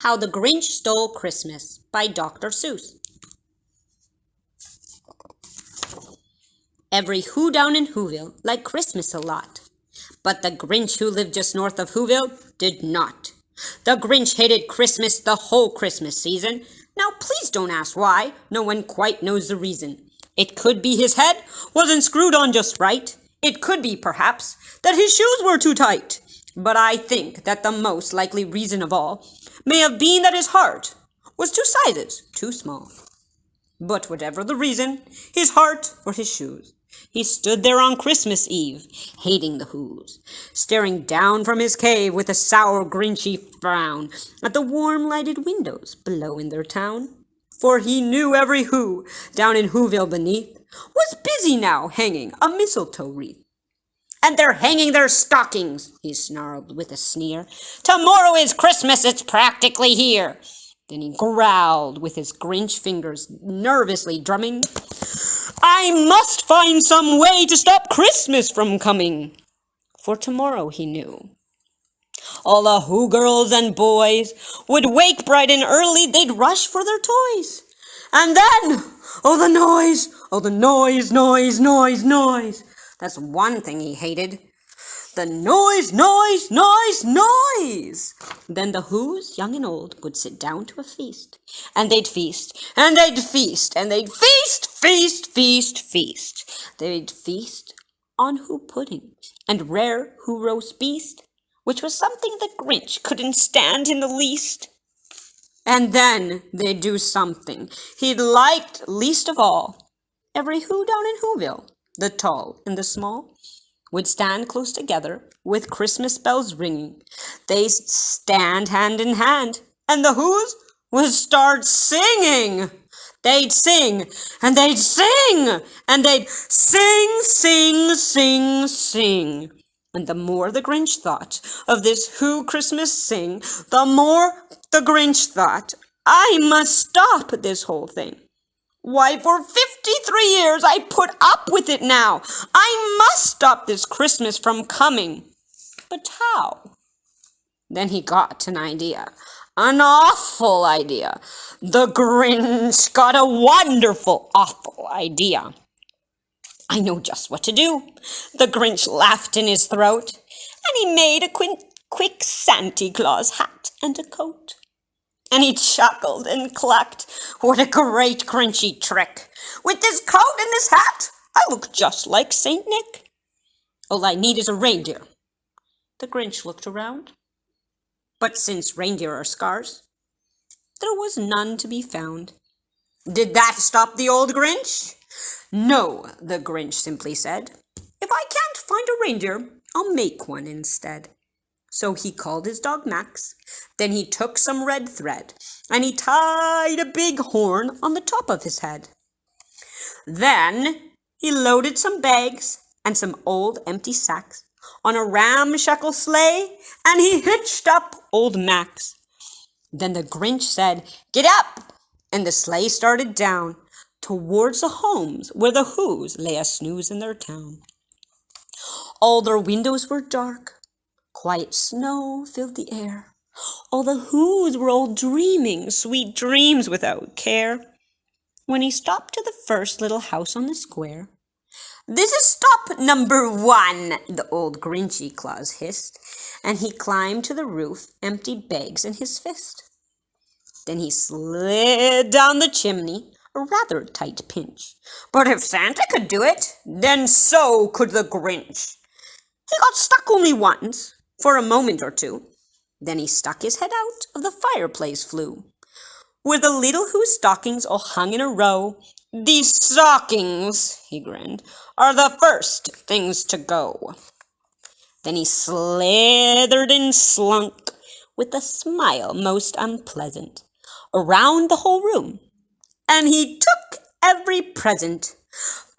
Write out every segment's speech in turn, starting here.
How the Grinch Stole Christmas by Dr. Seuss. Every Who down in Whoville liked Christmas a lot, but the Grinch who lived just north of Whoville did not. The Grinch hated Christmas the whole Christmas season. Now please don't ask why, no one quite knows the reason. It could be his head wasn't screwed on just right. It could be, perhaps, that his shoes were too tight. But I think that the most likely reason of all may have been that his heart was 2 sizes too small. But whatever the reason, his heart or his shoes, he stood there on Christmas Eve, hating the Whos, staring down from his cave with a sour, grinchy frown at the warm lighted windows below in their town. For he knew every Who down in Whoville beneath was busy now hanging a mistletoe wreath. And they're hanging their stockings, he snarled with a sneer. Tomorrow is Christmas, it's practically here. Then he growled with his Grinch fingers nervously drumming. I must find some way to stop Christmas from coming. For tomorrow, he knew, all the Who girls and boys would wake bright and early, they'd rush for their toys. And then, oh the noise, noise. That's one thing he hated. The noise. Then the Whos, young and old, would sit down to a feast. And they'd feast, and they'd feast, and they'd feast. They'd feast on Who pudding and rare Who roast beast, which was something the Grinch couldn't stand in the least. And then they'd do something he'd liked least of all. Every Who down in Whoville, the tall and the small, would stand close together with Christmas bells ringing. They'd stand hand in hand, and the Whos would start singing. They'd sing, and they'd sing, and they'd sing. And the more the Grinch thought of this Who Christmas sing, the more the Grinch thought, I must stop this whole thing. Why, for 53 years I put up with it now. I must stop this Christmas from coming. But how? Then he got an idea. An awful idea. The Grinch got a wonderful, awful idea. I know just what to do. The Grinch laughed in his throat, and he made a quick Santa Claus hat and a coat. And he chuckled and clucked. What a great Grinchy trick! With this coat and this hat, I look just like Saint Nick. All I need is a reindeer. The Grinch looked around. But since reindeer are scarce, there was none to be found. Did that stop the old Grinch? No, the Grinch simply said. If I can't find a reindeer, I'll make one instead. So he called his dog Max. Then he took some red thread, and he tied a big horn on the top of his head. Then he loaded some bags and some old empty sacks on a ramshackle sleigh, and he hitched up old Max. Then the Grinch said, Get up! And the sleigh started down towards the homes where the Whos lay a snooze in their town. All their windows were dark. Quiet snow filled the air. All the Whos were all dreaming sweet dreams without care. When he stopped to the first little house on the square, This is stop number 1, the old Grinchy Claus hissed, and he climbed to the roof, empty bags in his fist. Then he slid down the chimney, a rather tight pinch. But if Santa could do it, then so could the Grinch. He got stuck only once, for a moment or two. Then he stuck his head out of the fireplace flue, where the little Who stockings all hung in a row. These stockings, he grinned, are the first things to go. Then he slithered and slunk, with a smile most unpleasant, around the whole room, and he took every present.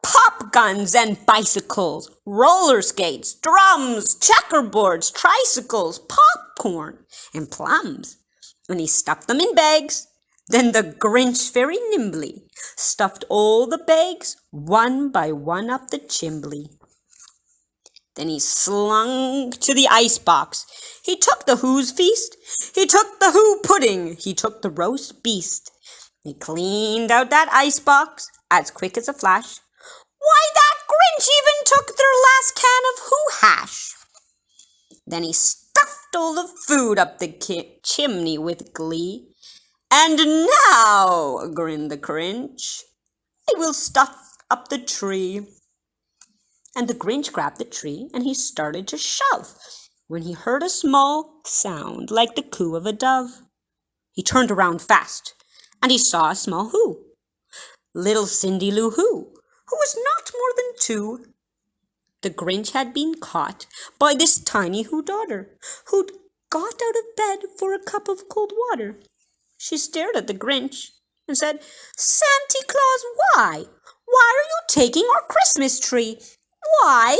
Pop guns and bicycles, roller skates, drums, checkerboards, tricycles, popcorn, and plums. And he stuffed them in bags. Then the Grinch very nimbly stuffed all the bags one by one up the chimbley. Then he slunk to the icebox. He took the Who's feast. He took the Who pudding. He took the roast beast. He cleaned out that icebox as quick as a flash. Why, that Grinch even took their last can of Who hash. Then he stuffed all the food up the chimney with glee. And now, grinned the Grinch, I will stuff up the tree. And the Grinch grabbed the tree and he started to shove when he heard a small sound like the coo of a dove. He turned around fast and he saw a small Who. Little Cindy Lou Who was not more than 2. The Grinch had been caught by this tiny Who daughter, who'd got out of bed for a cup of cold water. She stared at the Grinch and said, Santa Claus, why? Why are you taking our Christmas tree? Why?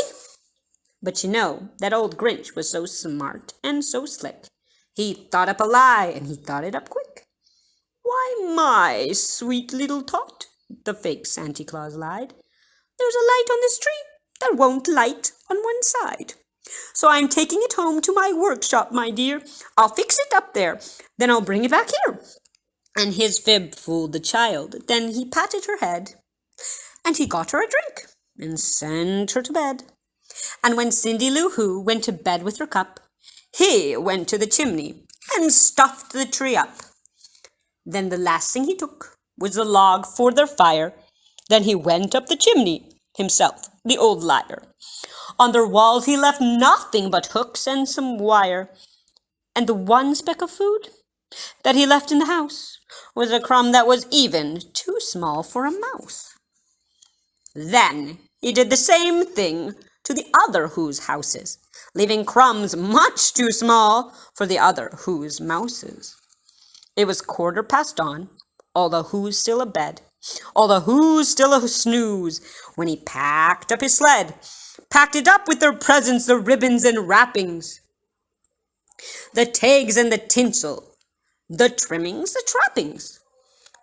But you know, that old Grinch was so smart and so slick. He thought up a lie and he thought it up quick. Why, my sweet little tot, the fake Santa Claus lied. There's a light on this tree that won't light on one side. So I'm taking it home to my workshop, my dear. I'll fix it up there. Then I'll bring it back here. And his fib fooled the child. Then he patted her head. And he got her a drink and sent her to bed. And when Cindy Lou Who went to bed with her cup, he went to the chimney and stuffed the tree up. Then the last thing he took was the log for their fire. Then he went up the chimney himself, the old liar. On their walls he left nothing but hooks and some wire. And the one speck of food that he left in the house was a crumb that was even too small for a mouse. Then he did the same thing to the other Who's houses, leaving crumbs much too small for the other Who's mouses. It was 1:15, all the Who's still abed, all the Who's still a snooze, when he packed up his sled, packed it up with their presents, the ribbons and wrappings, the tags and the tinsel, the trimmings, the trappings.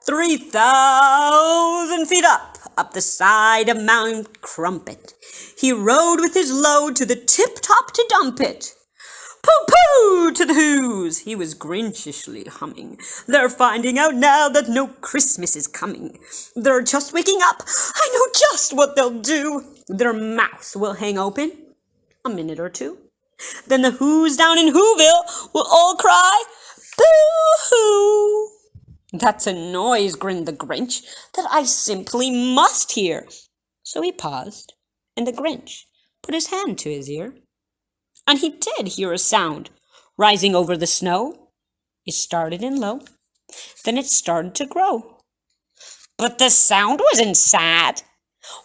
3,000 feet up the side of Mount Crumpet, he rode with his load to the tip-top to dump it. Pooh-pooh to the Who's, he was Grinchishly humming. They're finding out now that no Christmas is coming. They're just waking up, I know just what they'll do. Their mouths will hang open a minute or two. Then the Who's down in Whoville will all cry, boo-hoo. That's a noise, grinned the Grinch, that I simply must hear. So he paused, and the Grinch put his hand to his ear. And he did hear a sound rising over the snow. It started in low, then it started to grow. But the sound wasn't sad.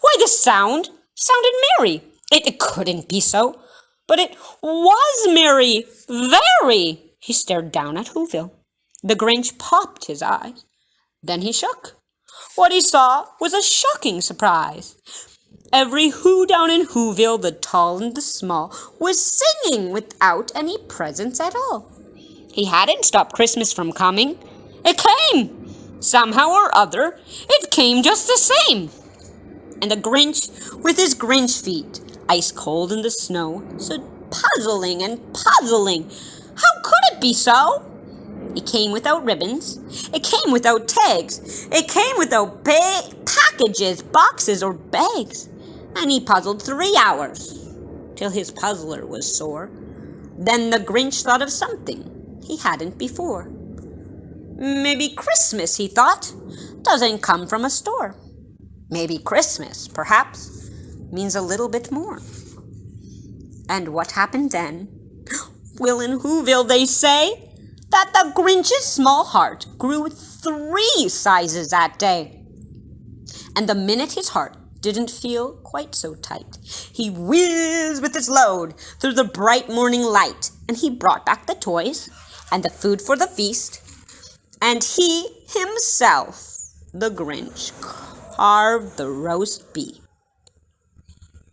Why, the sound sounded merry. It couldn't be so, but it was merry, very. He stared down at Whoville. The Grinch popped his eyes. Then he shook. What he saw was a shocking surprise. Every Who down in Whoville, the tall and the small, was singing without any presents at all. He hadn't stopped Christmas from coming. It came! Somehow or other, it came just the same. And the Grinch, with his Grinch feet, ice cold in the snow, stood puzzling and puzzling. How could it be so? It came without ribbons. It came without tags. It came without packages, boxes, or bags. And he puzzled 3 hours, till his puzzler was sore. Then the Grinch thought of something he hadn't before. Maybe Christmas, he thought, doesn't come from a store. Maybe Christmas, perhaps, means a little bit more. And what happened then? Well, in Whoville they say that the Grinch's small heart grew 3 sizes that day. And the minute his heart didn't feel quite so tight, he whizzed with his load through the bright morning light, and he brought back the toys and the food for the feast, and he himself, the Grinch, carved the roast beef.